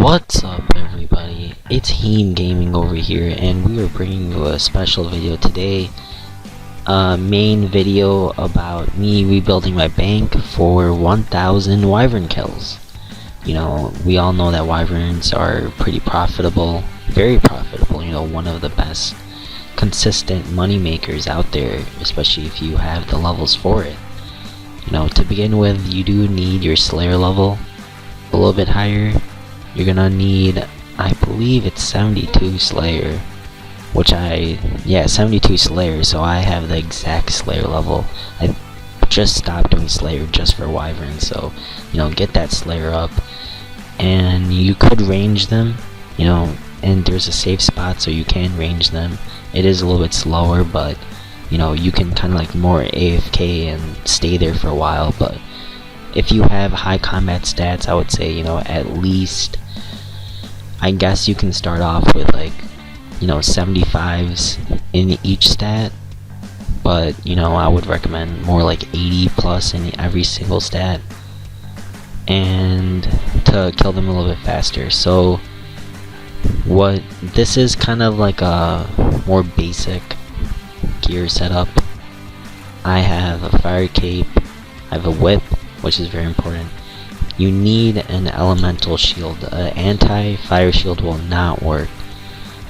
What's up everybody, it's Heem Gaming over here, and we are bringing you a special video today. Main video about me rebuilding my bank for 1000 Wyvern kills. You know, we all know that Wyverns are pretty profitable, very profitable, you know, one of the best consistent money makers out there, especially if you have the levels for it. You know, to begin with, you do need your Slayer level a little bit higher. You're gonna need, I believe it's 72 Slayer, which 72 Slayer, so I have the exact Slayer level. I just stopped doing Slayer just for Wyvern, so, you know, get that Slayer up. And you could range them, you know, and there's a safe spot so you can range them. It is a little bit slower, but, you know, you can kind of like more AFK and stay there for a while. But if you have high combat stats, I would say, you know, at least, I guess you can start off with like, you know, 75s in each stat, but, you know, I would recommend more like 80 plus in every single stat, and to kill them a little bit faster. So what this is kind of like a more basic gear setup. I have a fire cape, I have a whip, which is very important. You need an elemental shield. An anti-fire shield will not work.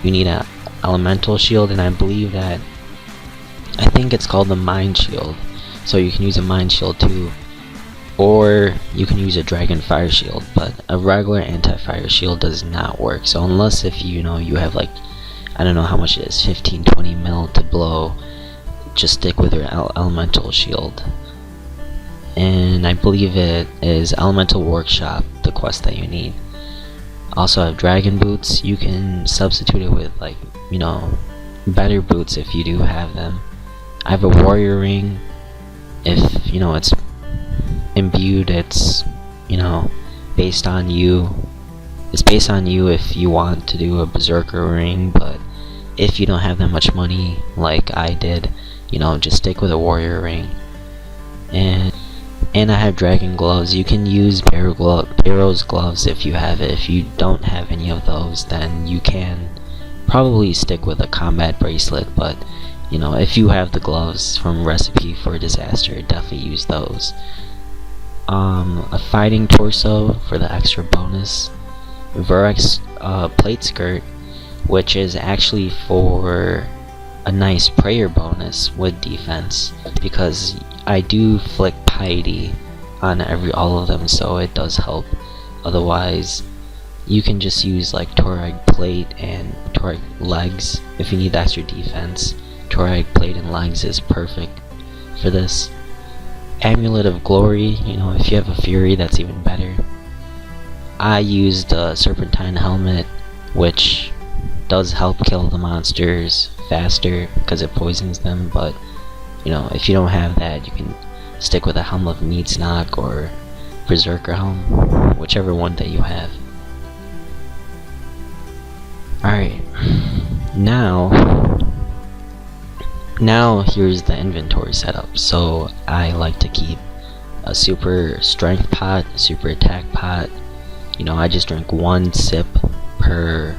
You need an elemental shield, and I believe that, I think it's called the mind shield. So you can use a mind shield too, or you can use a dragon fire shield, but a regular anti-fire shield does not work. So unless if you know you have like, I don't know how much it is, 15-20 mil to blow, just stick with your elemental shield. And I believe it is Elemental Workshop, the quest that you need. Also have dragon boots. You can substitute it with, like, you know, better boots if you do have them. I have a warrior ring. If, you know, it's imbued, it's, you know, based on you. It's based on you if you want to do a berserker ring, but if you don't have that much money like I did, you know, just stick with a warrior ring. And I have dragon gloves. You can use Barrow's gloves if you have it. If you don't have any of those, then you can probably stick with a combat bracelet, but, you know, if you have the gloves from Recipe for Disaster, definitely use those. A fighting torso for the extra bonus. Verex plate skirt, which is actually for a nice prayer bonus with defense, because I do flick piety on all of them, so it does help. Otherwise, you can just use like Torag plate and Torag legs if you need extra defense. Torag plate and legs is perfect for this. Amulet of Glory, you know, if you have a Fury, that's even better. I used the Serpentine helmet, which does help kill the monsters faster because it poisons them, but, you know, if you don't have that, you can stick with a Helm of Needsnock or Berserker Helm, whichever one that you have. Alright, now here's the inventory setup. So I like to keep a super strength pot, a super attack pot. You know, I just drink 1 sip per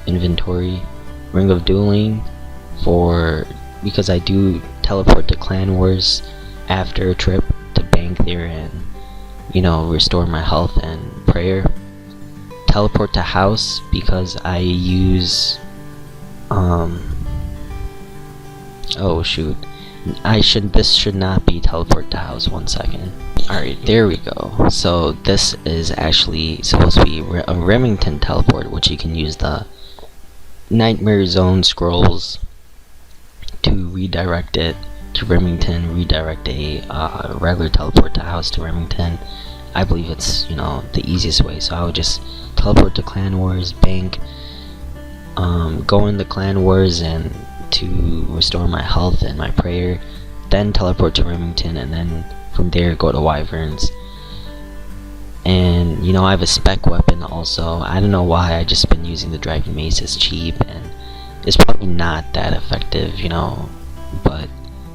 inventory. Ring of Dueling because I do teleport to Clan Wars after a trip to bank there and, you know, restore my health and prayer. Teleport to House because I use oh shoot, this should not be teleport to House. 1 second. Alright, there we go. So this is actually supposed to be a Remington teleport, which you can use the Nightmare Zone scrolls to redirect it to Remington, redirect a regular teleport to House to Remington. I believe it's, you know, the easiest way. So I would just teleport to Clan Wars, bank, go into Clan Wars and to restore my health and my prayer, then teleport to Remington, and then from there go to Wyverns. And, you know, I have a spec weapon also. I don't know why, I just been using the Dragon Mace. It's cheap and it's probably not that effective, you know, but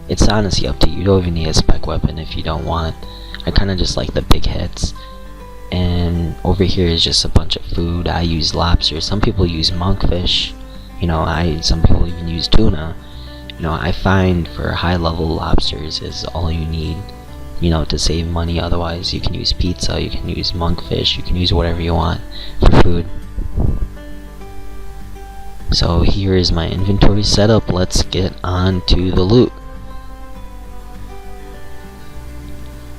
it's honestly up to you. You don't even need a spec weapon if you don't want. I kind of just like the big hits. And and over here is just a bunch of food. I use lobster. Some people use monkfish. Some people even use tuna. I find for high level lobsters is all you need, to save money. Otherwise, you can use pizza, you can use monkfish, you can use whatever you want for food. So here is my inventory setup. Let's get on to the loot.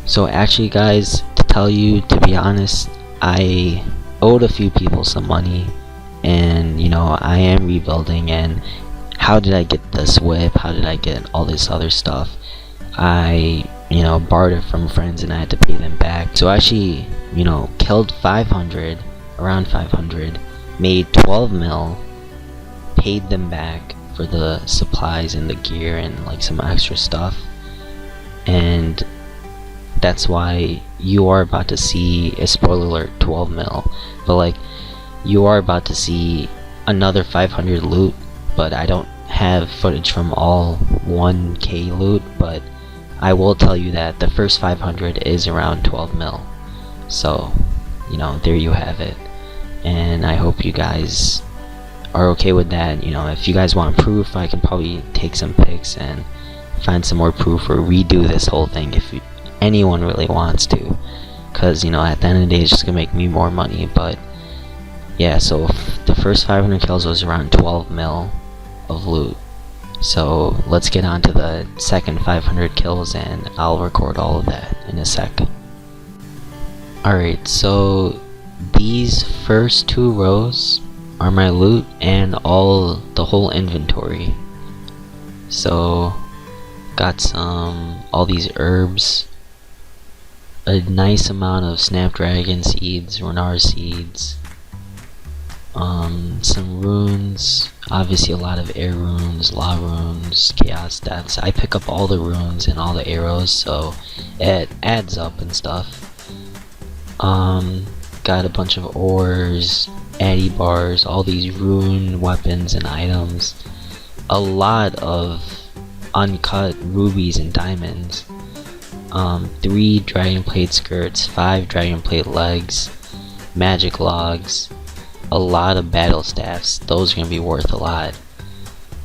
So actually, guys, to tell you, to be honest, I owed a few people some money, and I am rebuilding. And how did I get this whip? How did I get all this other stuff? I borrowed it from friends and I had to pay them back. So I actually killed 500, around 500, made 12 mil, paid them back for the supplies and the gear and like some extra stuff. And that's why you are about to see a spoiler alert, 12 mil, but like you are about to see another 500 loot. But I don't have footage from all 1k loot, but I will tell you that the first 500 is around 12 mil. So there you have it, and I hope you guys are okay with that. If you guys want proof, I can probably take some pics and find some more proof, or redo this whole thing if anyone really wants to, because at the end of the day it's just gonna make me more money. But yeah, so the first 500 kills was around 12 mil of loot. So let's get on to the second 500 kills, and I'll record all of that in a sec. Alright, so these first 2 rows are my loot and the whole inventory. So got all these herbs, a nice amount of snapdragon seeds, runar seeds, some runes, obviously a lot of air runes, law runes, chaos deaths. I pick up all the runes and all the arrows, so it adds up and stuff. Got a bunch of ores, addy bars, all these rune weapons and items, a lot of uncut rubies and diamonds, 3 dragon plate skirts, 5 dragon plate legs, magic logs, a lot of battle staffs. Those are gonna be worth a lot.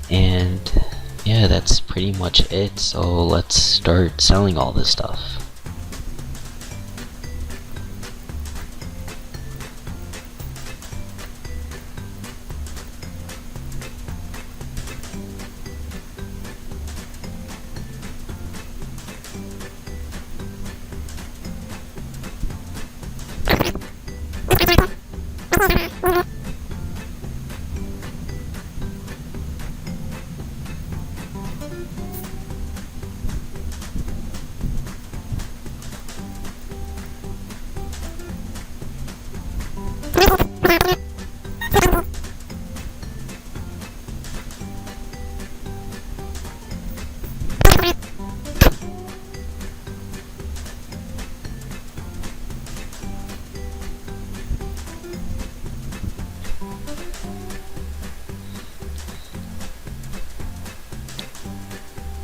And yeah, that's pretty much it. So let's start selling all this stuff.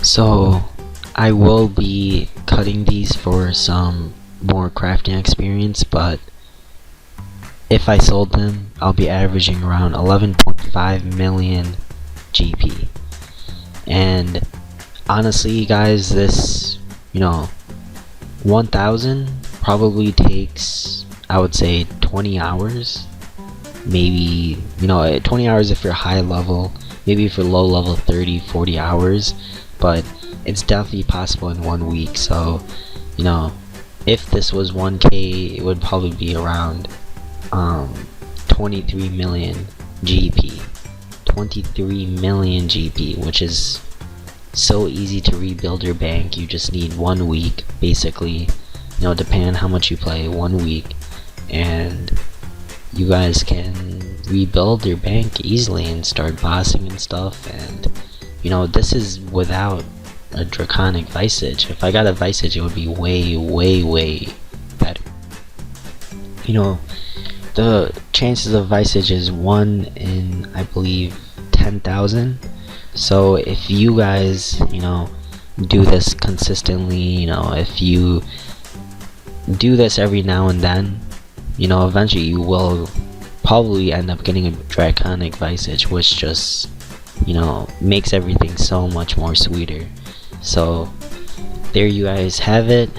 So I will be cutting these for some more crafting experience, but if I sold them, I'll be averaging around 11.5 million GP. And honestly, guys, this 1000 probably takes, I would say, 20 hours. Maybe 20 hours if you're high level, maybe for low level 30-40 hours, but it's definitely possible in 1 week. So if this was 1k, it would probably be around 23 million GP. 23 million GP, which is so easy to rebuild your bank. You just need 1 week, basically, depending on how much you play, 1 week, and you guys can rebuild your bank easily and start bossing and stuff. And this is without a draconic visage. If I got a visage, it would be way better. The chances of visage is 1 in, I believe, 10,000. So if you guys do this consistently, if you do this every now and then, you know, eventually you will probably end up getting a draconic visage, which just, you know, makes everything so much more sweeter. So there you guys have it,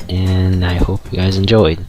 and I hope you guys enjoyed.